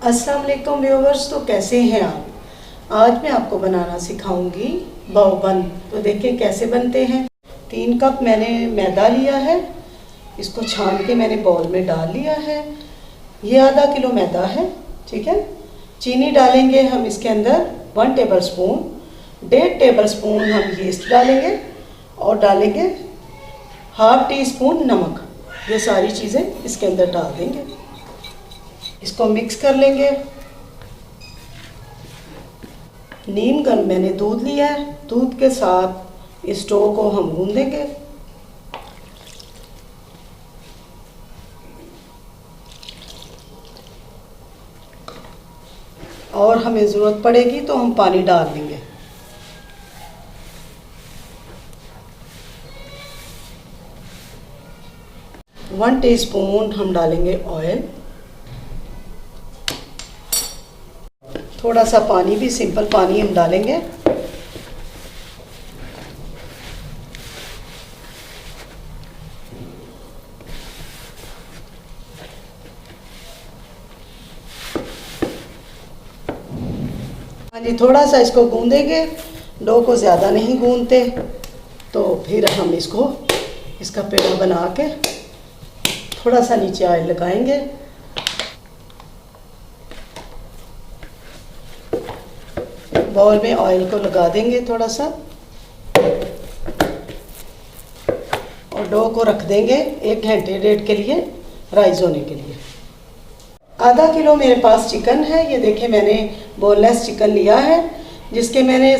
अस्सलाम वालेकुम व्यूवर्स। तो कैसे हैं आप? आज मैं आपको बनाना सिखाऊंगी बाव बन। तो देखें कैसे बनते हैं। 3 कप मैंने मैदा लिया है, इसको छान के मैंने बाउल में डाल लिया है। ये आधा किलो मैदा है, ठीक है। चीनी डालेंगे हम इसके अंदर 1 टेबल स्पून, 1.5 टेबल स्पून हम यीस्ट डालेंगे और डालेंगे ½ टी स्पून नमक। ये सारी चीज़ें इसके अंदर डाल देंगे, इसको मिक्स कर लेंगे। नीम गर्म मैंने दूध लिया है, दूध के साथ इस डो को हम गूंद देंगे। और हमें ज़रूरत पड़ेगी तो हम पानी डाल देंगे। वन टीस्पून हम डालेंगे ऑयल, थोड़ा सा पानी भी सिंपल पानी हम डालेंगे। पानी थोड़ा सा इसको गूंदेंगे, डो को ज़्यादा नहीं गूंदते। तो फिर हम इसका पेड़ा बना के थोड़ा सा नीचे ऑयल लगाएंगे। बाउल में ऑयल को लगा देंगे थोड़ा सा और डो को रख देंगे 1 घंटे 1.5 के लिए राइज होने के लिए। आधा किलो मेरे पास चिकन है। ये देखिए मैंने बोनलेस चिकन लिया है, जिसके मैंने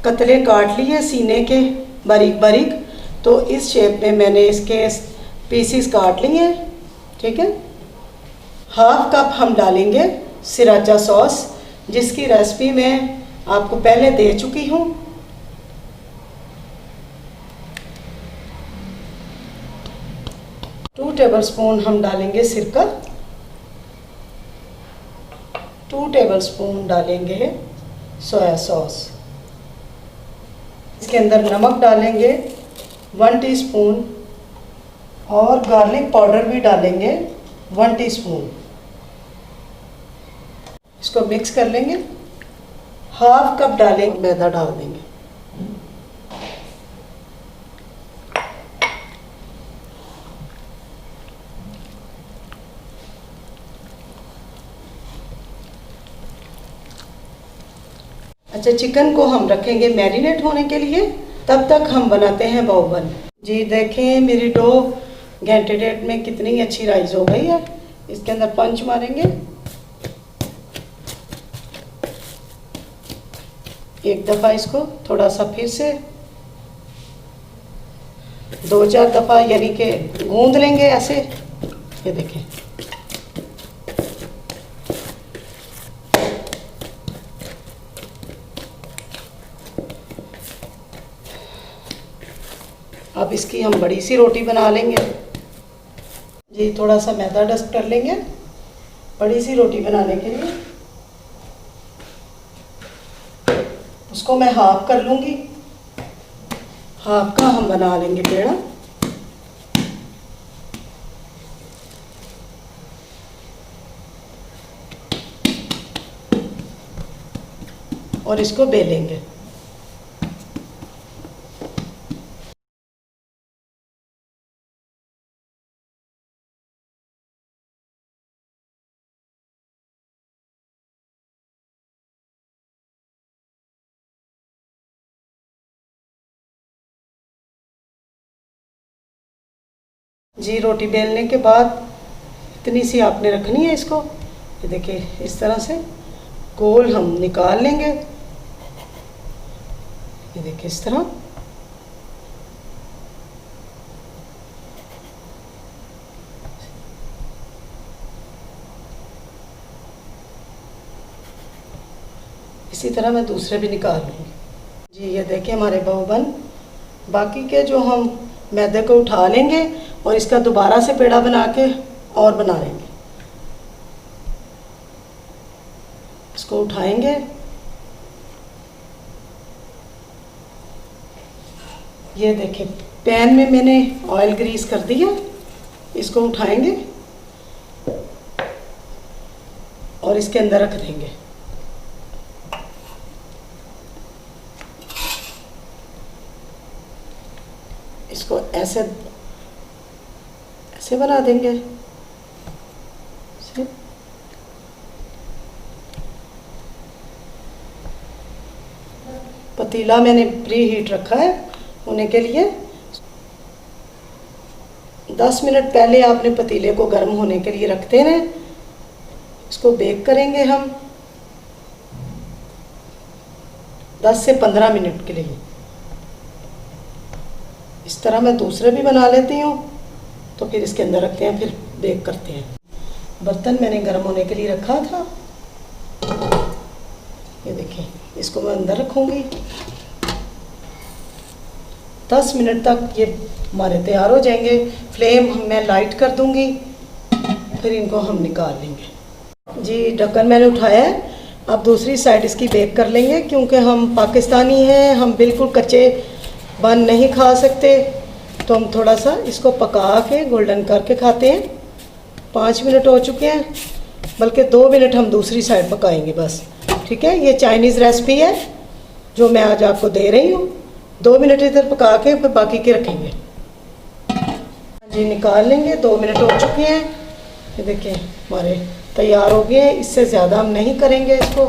कतले काट लिए सीने के बारीक बारीक। तो इस शेप में मैंने इसके पीसीस काट लिए, ठीक है। ½ कप हम डालेंगे सिराचा सॉस, जिसकी रेसिपी मैं आपको पहले दे चुकी हूँ। टू टेबल स्पून हम डालेंगे सिरका, 2 टेबल स्पून डालेंगे सोया सॉस। इसके अंदर नमक डालेंगे 1 टीस्पून और गार्लिक पाउडर भी डालेंगे 1 टीस्पून। इसको मिक्स कर लेंगे। ½ कप डालेंगे मैदा डाल देंगे। अच्छा, चिकन को हम रखेंगे मैरिनेट होने के लिए। तब तक हम बनाते हैं बाव बन। जी देखें मेरी डो घंटे 1.5 में कितनी अच्छी राइज हो गई है। इसके अंदर पंच मारेंगे, एक दफ़ा इसको थोड़ा सा फिर से 2-4 दफ़ा यानी कि गूंद लेंगे ऐसे। ये देखें अब इसकी हम बड़ी सी रोटी बना लेंगे। जी थोड़ा सा मैदा डस्ट कर लेंगे बड़ी सी रोटी बनाने के लिए। उसको मैं हाफ कर लूँगी, हाफ का हम बना लेंगे पेड़ा। और इसको बेलेंगे। जी रोटी बेलने के बाद इतनी सी आपने रखनी है इसको। ये देखिए इस तरह से गोल हम निकाल लेंगे। ये देखिए इस तरह। इसी तरह मैं दूसरे भी निकाल लूँगी। जी ये देखिए हमारे बाव बन। बाकी के जो हम मैदे को उठा लेंगे और इसका दोबारा से पेड़ा बना के और बना लेंगे। इसको उठाएंगे, ये देखिए पैन में मैंने ऑयल ग्रीस कर दिया। इसको उठाएंगे और इसके अंदर रख देंगे। इसको ऐसे ऐसे बना देंगे। पतीला मैंने प्री हीट रखा है होने के लिए। 10 मिनट पहले आपने पतीले को गर्म होने के लिए रखते हैं। इसको बेक करेंगे हम 10 से 15 मिनट के लिए। इस तरह मैं दूसरे भी बना लेती हूँ, तो फिर इसके अंदर रखते हैं, फिर बेक करते हैं। बर्तन मैंने गर्म होने के लिए रखा था। ये देखिए, इसको मैं अंदर रखूँगी। 10 मिनट तक ये हमारे तैयार हो जाएंगे। फ्लेम मैं लाइट कर दूँगी, फिर इनको हम निकाल लेंगे। जी, ढक्कन मैंने उठाया है। अब दूसरी साइड इसकी बेक कर लेंगे, क्योंकि हम पाकिस्तानी हैं, हम बिल्कुल कच्चे बन नहीं खा सकते, तो हम थोड़ा सा इसको पका के गोल्डन करके खाते हैं। 5 मिनट हो चुके हैं, बल्कि 2 मिनट हम दूसरी साइड पकाएंगे बस। ठीक है, ये चाइनीज़ रेसिपी है जो मैं आज आपको दे रही हूँ। 2 मिनट इधर पका के फिर बाकी के रखेंगे। जी, निकाल लेंगे। 2 मिनट हो चुके हैं। ये देखिए, हमारे तैयार हो गए। इससे ज़्यादा हम नहीं करेंगे इसको।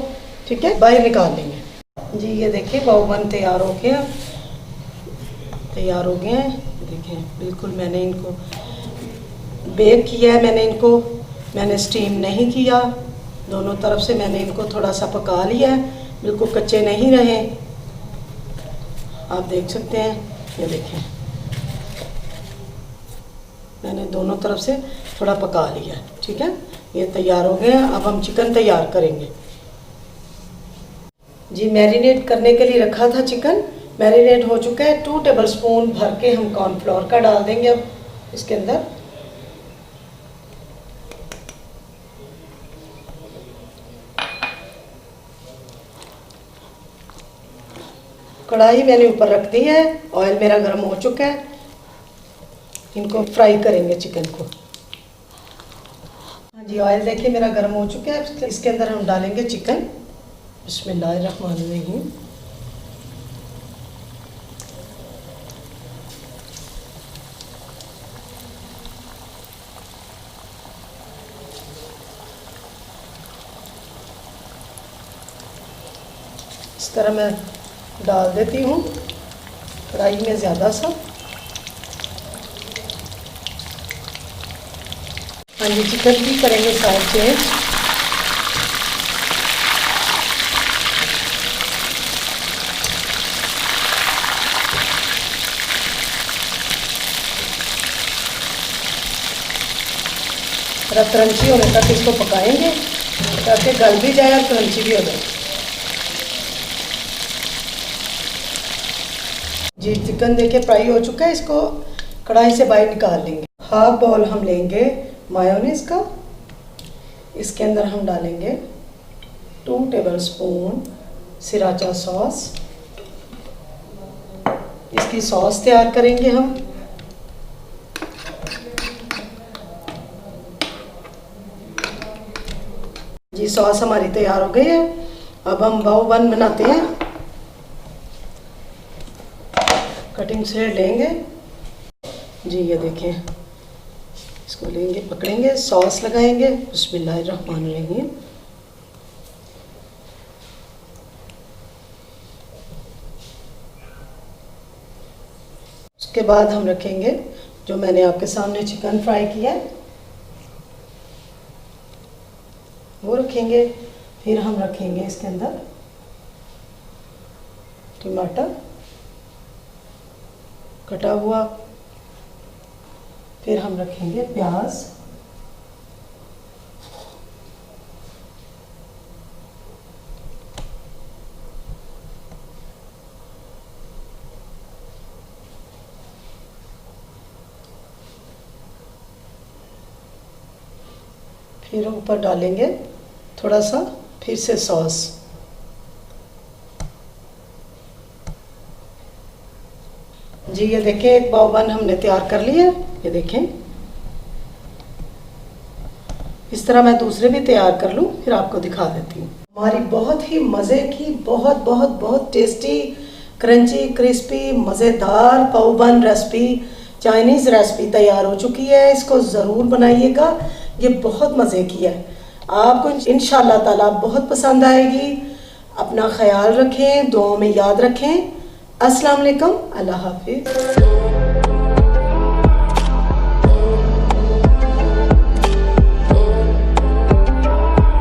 ठीक है, बाहर निकाल लेंगे। जी, ये देखिए, पाव बन तैयार हो गया, तैयार हो गए हैं। देखिए, बिल्कुल मैंने इनको बेक किया है। मैंने स्टीम नहीं किया। दोनों तरफ से मैंने इनको थोड़ा सा पका लिया है, बिल्कुल कच्चे नहीं रहे। आप देख सकते हैं, ये देखिए, मैंने दोनों तरफ से थोड़ा पका लिया है। ठीक है, ये तैयार हो गए हैं। अब हम चिकन तैयार करेंगे। जी, मैरिनेट करने के लिए रखा था चिकन, मैरिनेट हो चुका है। 2 टेबलस्पून भर के हम कॉर्नफ्लोर का डाल देंगे अब इसके अंदर। कढ़ाई मैंने ऊपर रख दी है, ऑयल मेरा गर्म हो चुका है। इनको फ्राई करेंगे चिकन को। हाँ जी, ऑयल देखिए मेरा गर्म हो चुका है। इसके अंदर हम डालेंगे चिकन। बिस्मिल्लाहिर्रहमानिर्रहीम। इस तरह मैं डाल देती हूँ कढ़ाई में ज़्यादा सा। हाँ जी, चिकन भी करेंगे साइड चेंज। थोड़ा क्रंची होने तक इसको पकाएंगे, ताकि गल भी जाए और क्रंची भी हो जाए। जी, चिकन देखिए फ्राई हो चुका है। इसको कढ़ाई से बाहर निकाल लेंगे। हाफ बाउल हम लेंगे मायोनीज़ का। इसके अंदर हम डालेंगे 2 टेबलस्पून सिराचा सॉस। इसकी सॉस तैयार करेंगे हम। जी, सॉस हमारी तैयार हो गई है। अब हम बाव बन बनाते हैं। कटिंग से लेंगे। जी, ये देखें, इसको लेंगे, पकड़ेंगे, सॉस लगाएंगे। बिस्मिल्लाहिर्रहमानिर्रहीम। उसके बाद हम रखेंगे जो मैंने आपके सामने चिकन फ्राई किया है, वो रखेंगे। फिर हम रखेंगे इसके अंदर टमाटर कटा हुआ। फिर हम रखेंगे प्याज। फिर ऊपर डालेंगे थोड़ा सा फिर से सॉस। जी, ये देखें, एक पाव बन हमने तैयार कर लिया। ये देखें, इस तरह तरह मैं दूसरे भी तैयार कर लूँ, फिर आपको दिखा देती हूँ। हमारी बहुत ही मज़े की, बहुत बहुत बहुत टेस्टी, क्रंची, क्रिस्पी, मज़ेदार पाव बन रेसिपी, चाइनीज़ रेसिपी तैयार हो चुकी है। इसको ज़रूर बनाइएगा, ये बहुत मज़े की है। आपको इंशाल्लाह ताला बहुत पसंद आएगी। अपना ख्याल रखें, दुआओं में याद रखें। अस्सलाम वालेकुम, अल्लाह हाफिज़।